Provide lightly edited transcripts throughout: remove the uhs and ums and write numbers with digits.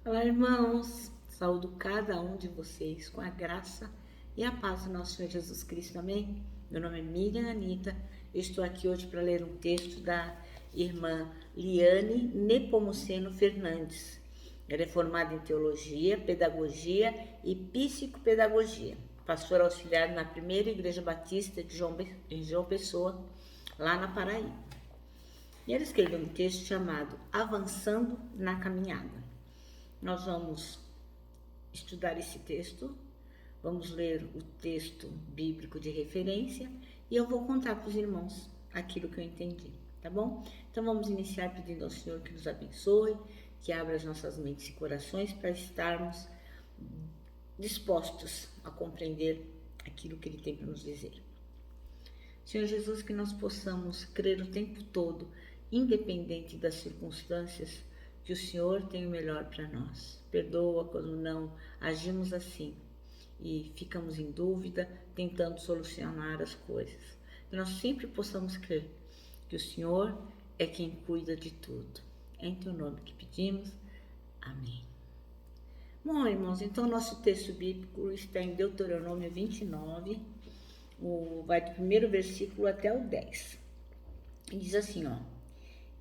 Olá, irmãos. Saúdo cada um de vocês com a graça e a paz do nosso Senhor Jesus Cristo. Amém? Meu nome é Miriam Anita. Eu estou aqui hoje para ler um texto da irmã Liane Nepomuceno Fernandes. Ela é formada em Teologia, Pedagogia e Psicopedagogia. Pastora auxiliar na primeira Igreja Batista de João Pessoa, lá na Paraíba. E ela escreveu um texto chamado Avançando na Caminhada. Nós vamos estudar esse texto, vamos ler o texto bíblico de referência e eu vou contar para os irmãos aquilo que eu entendi, tá bom? Então vamos iniciar pedindo ao Senhor que nos abençoe, que abra as nossas mentes e corações para estarmos dispostos a compreender aquilo que Ele tem para nos dizer. Senhor Jesus, que nós possamos crer o tempo todo, independente das circunstâncias, que o Senhor tem o melhor para nós. Perdoa quando não agimos assim e ficamos em dúvida, tentando solucionar as coisas. Que nós sempre possamos crer que o Senhor é quem cuida de tudo. É em teu nome que pedimos. Amém. Bom, irmãos, então nosso texto bíblico está em Deuteronômio 29, vai do primeiro versículo até o 10. E diz assim, ó.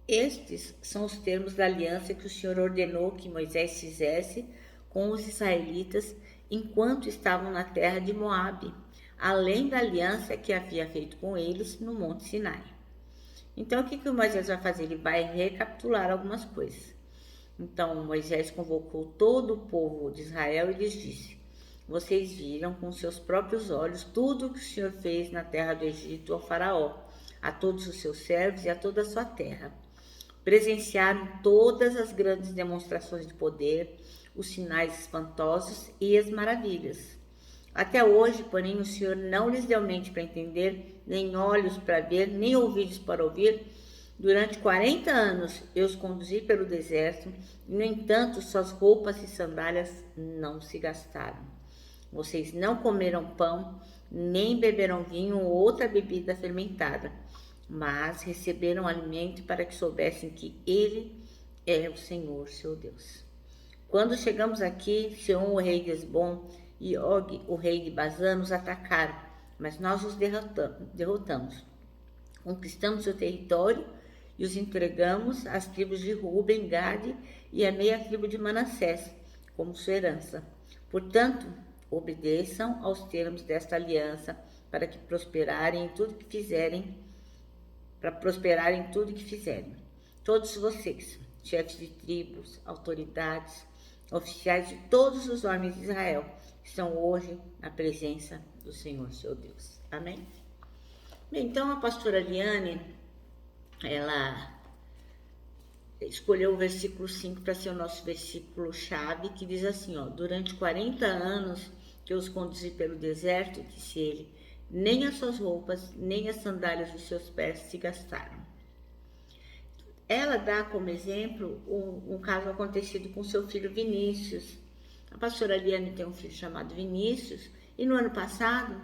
Estes são os termos da aliança que o Senhor ordenou que Moisés fizesse com os israelitas enquanto estavam na terra de Moabe, além da aliança que havia feito com eles no Monte Sinai. Então, o que o Moisés vai fazer? Ele vai recapitular algumas coisas. Então, Moisés convocou todo o povo de Israel e lhes disse: vocês viram com seus próprios olhos tudo o que o Senhor fez na terra do Egito ao faraó, a todos os seus servos e a toda a sua terra. Presenciaram todas as grandes demonstrações de poder, os sinais espantosos e as maravilhas. Até hoje, porém, o Senhor não lhes deu mente para entender, nem olhos para ver, nem ouvidos para ouvir. Durante 40 anos eu os conduzi pelo deserto, e, no entanto, suas roupas e sandálias não se gastaram. Vocês não comeram pão, nem beberam vinho ou outra bebida fermentada, mas receberam alimento para que soubessem que Ele é o Senhor, seu Deus. Quando chegamos aqui, Seom, o rei de Hesbom, e Og, o rei de Bazã, nos atacaram, mas nós os derrotamos. Conquistamos seu território e os entregamos às tribos de Ruben, Gade e à meia tribo de Manassés, como sua herança. Portanto, obedeçam aos termos desta aliança, para prosperarem em tudo que fizerem. Todos vocês, chefes de tribos, autoridades, oficiais de todos os homens de Israel, estão hoje na presença do Senhor, seu Deus. Amém? Bem, então a pastora Liane, ela escolheu o versículo 5 para ser o nosso versículo chave, que diz assim, ó: durante 40 anos que eu os conduzi pelo deserto, disse ele, nem as suas roupas, nem as sandálias dos seus pés se gastaram. Ela dá como exemplo um caso acontecido com seu filho Vinícius. A pastora Liane tem um filho chamado Vinícius, e no ano passado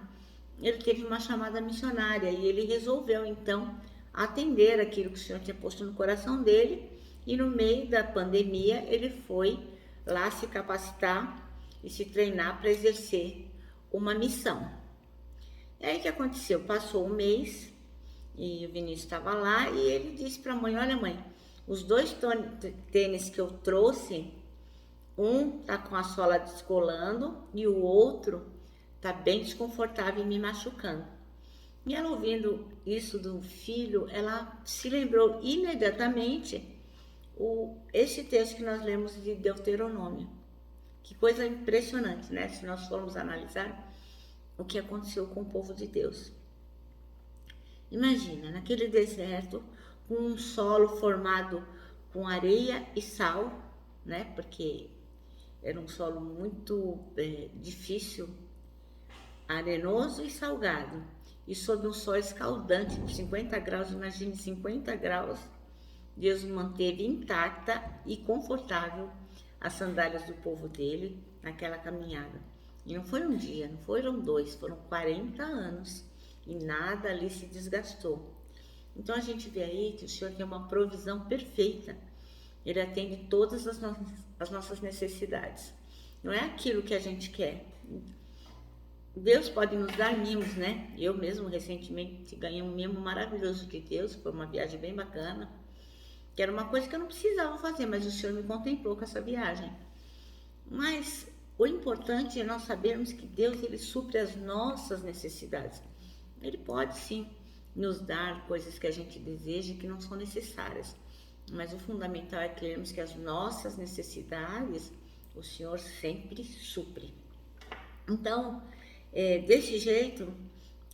ele teve uma chamada missionária, e ele resolveu então atender aquilo que o Senhor tinha posto no coração dele, e no meio da pandemia ele foi lá se capacitar e se treinar para exercer uma missão. E aí o que aconteceu? Passou um mês e o Vinícius estava lá e ele disse para a mãe, olha mãe, os 2 tênis que eu trouxe, um tá com a sola descolando e o outro tá bem desconfortável e me machucando. E ela, ouvindo isso do filho, ela se lembrou imediatamente esse texto que nós lemos de Deuteronômio. Que coisa impressionante, né? Se nós formos analisar o que aconteceu com o povo de Deus. Imagina, naquele deserto, com um solo formado com areia e sal, né? Porque era um solo muito difícil, arenoso e salgado. E sob um sol escaldante, com 50 graus, imagine 50 graus, Deus manteve intacta e confortável as sandálias do povo dele naquela caminhada. E não foi um dia, não foram 2, foram 40 anos. E nada ali se desgastou. Então a gente vê aí que o Senhor tem uma provisão perfeita. Ele atende todas as nossas necessidades. Não é aquilo que a gente quer. Deus pode nos dar mimos, né? Eu mesmo recentemente ganhei um mimo maravilhoso de Deus, foi uma viagem bem bacana, que era uma coisa que eu não precisava fazer, mas o Senhor me contemplou com essa viagem. Mas o importante é nós sabermos que Deus, Ele supre as nossas necessidades. Ele pode sim nos dar coisas que a gente deseja e que não são necessárias, mas o fundamental é crermos que as nossas necessidades o Senhor sempre supre. Então, desse jeito,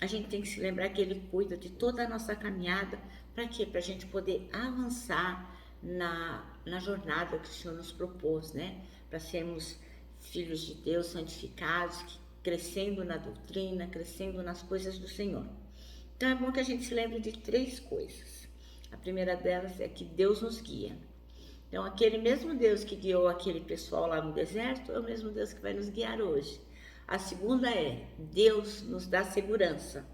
a gente tem que se lembrar que Ele cuida de toda a nossa caminhada. Para quê? Para a gente poder avançar na jornada que o Senhor nos propôs, né? Para sermos filhos de Deus, santificados, crescendo na doutrina, crescendo nas coisas do Senhor. Então é bom que a gente se lembre de 3 coisas. A primeira delas é que Deus nos guia. Então aquele mesmo Deus que guiou aquele pessoal lá no deserto é o mesmo Deus que vai nos guiar hoje. A segunda é, Deus nos dá segurança.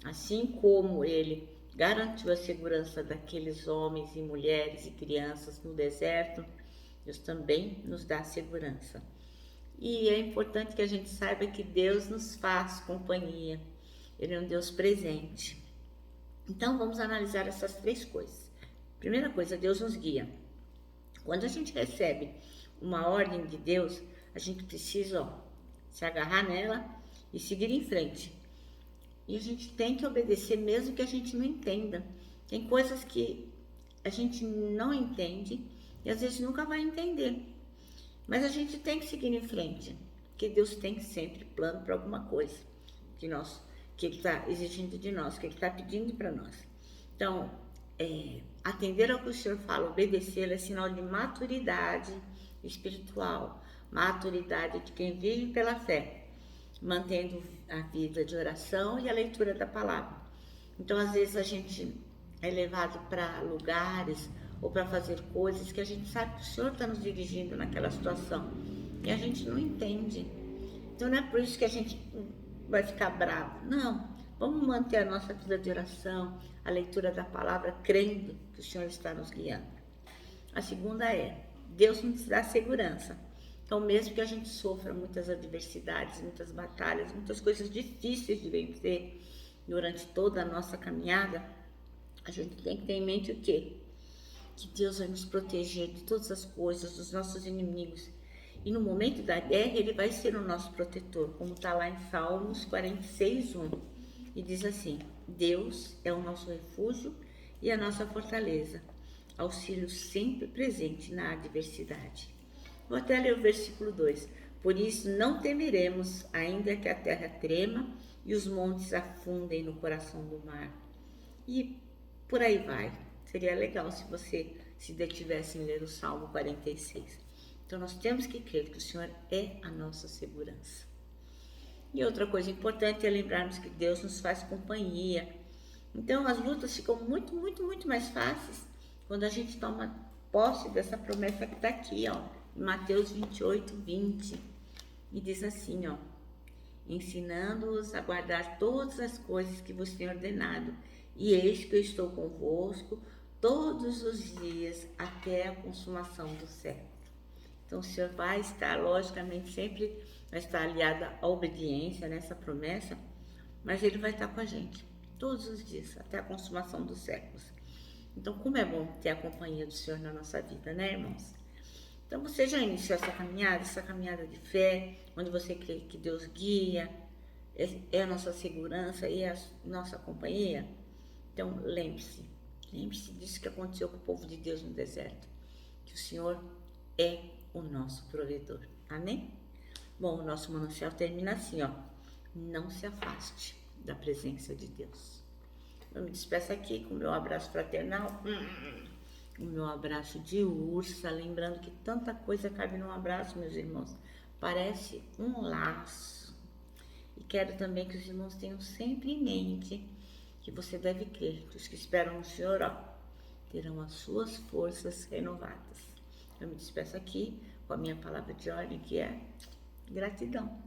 Assim como Ele garantiu a segurança daqueles homens e mulheres e crianças no deserto, Deus também nos dá segurança. E é importante que a gente saiba que Deus nos faz companhia. Ele é um Deus presente. Então vamos analisar essas 3 coisas. Primeira coisa, Deus nos guia. Quando a gente recebe uma ordem de Deus, a gente precisa se agarrar nela e seguir em frente. E a gente tem que obedecer mesmo que a gente não entenda. Tem coisas que a gente não entende e às vezes nunca vai entender. Mas a gente tem que seguir em frente, porque Deus tem sempre plano para alguma coisa que Ele está exigindo de nós, que Ele está pedindo para nós. Então, atender ao que o Senhor fala, obedecer, é sinal de maturidade espiritual, maturidade de quem vive pela fé, mantendo a vida de oração e a leitura da palavra. Então, às vezes a gente é levado para lugares ou para fazer coisas que a gente sabe que o Senhor está nos dirigindo naquela situação e a gente não entende. Então não é por isso que a gente vai ficar bravo. Não, vamos manter a nossa vida de oração, a leitura da palavra, crendo que o Senhor está nos guiando. A segunda é, Deus nos dá segurança. Então mesmo que a gente sofra muitas adversidades, muitas batalhas, muitas coisas difíceis de vencer durante toda a nossa caminhada, a gente tem que ter em mente o quê? Que Deus vai nos proteger de todas as coisas, dos nossos inimigos. E no momento da guerra, Ele vai ser o nosso protetor, como está lá em Salmos 46:1. E diz assim, Deus é o nosso refúgio e a nossa fortaleza, auxílio sempre presente na adversidade. Vou até ler o versículo 2. Por isso não temeremos, ainda que a terra trema e os montes afundem no coração do mar. E por aí vai. Seria legal se você se detivesse em ler o Salmo 46. Então nós temos que crer que o Senhor é a nossa segurança. E outra coisa importante é lembrarmos que Deus nos faz companhia. Então as lutas ficam muito, muito, muito mais fáceis quando a gente toma posse dessa promessa que está aqui, ó, em Mateus 28:20. E diz assim, ó, ensinando-os a guardar todas as coisas que vos tenho ordenado. E eis que eu estou convosco todos os dias até a consumação do século. Então o Senhor vai estar, logicamente, sempre vai estar aliado à obediência nessa promessa, mas Ele vai estar com a gente todos os dias, até a consumação dos séculos. Então como é bom ter a companhia do Senhor na nossa vida, né, irmãos? Então você já iniciou essa caminhada de fé, onde você crê que Deus guia, é a nossa segurança e a nossa companhia? Então lembre-se disso que aconteceu com o povo de Deus no deserto, que o Senhor é o nosso provedor. Amém? Bom, o nosso manancial termina assim, ó. Não se afaste da presença de Deus. Eu me despeço aqui com o meu abraço fraternal, o meu abraço de ursa, lembrando que tanta coisa cabe num abraço, meus irmãos. Parece um laço. E quero também que os irmãos tenham sempre em mente que você deve crer que os que esperam no Senhor, ó, terão as suas forças renovadas. Eu me despeço aqui com a minha palavra de ordem, que é gratidão.